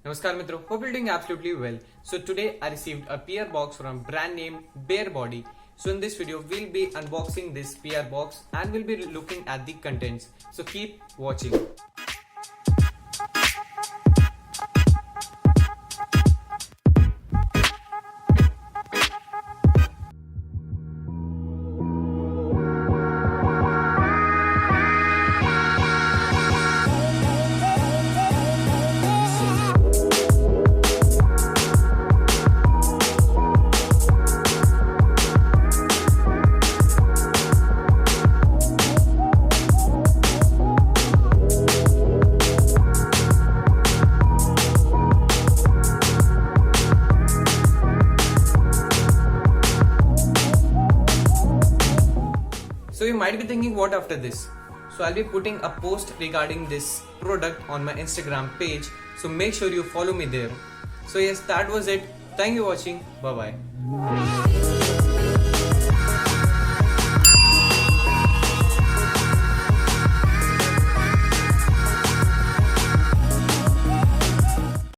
Namaskar Mitro, hope you're doing absolutely well. So today I received a PR box from brand name Bare Body. So in this video we'll be unboxing this PR box and we'll be looking at the contents. So keep watching. So you might be thinking, what after this? So I'll be putting a post regarding this product on my Instagram page. So make sure you follow me there. So yes, that was it. Thank you for watching. Bye bye.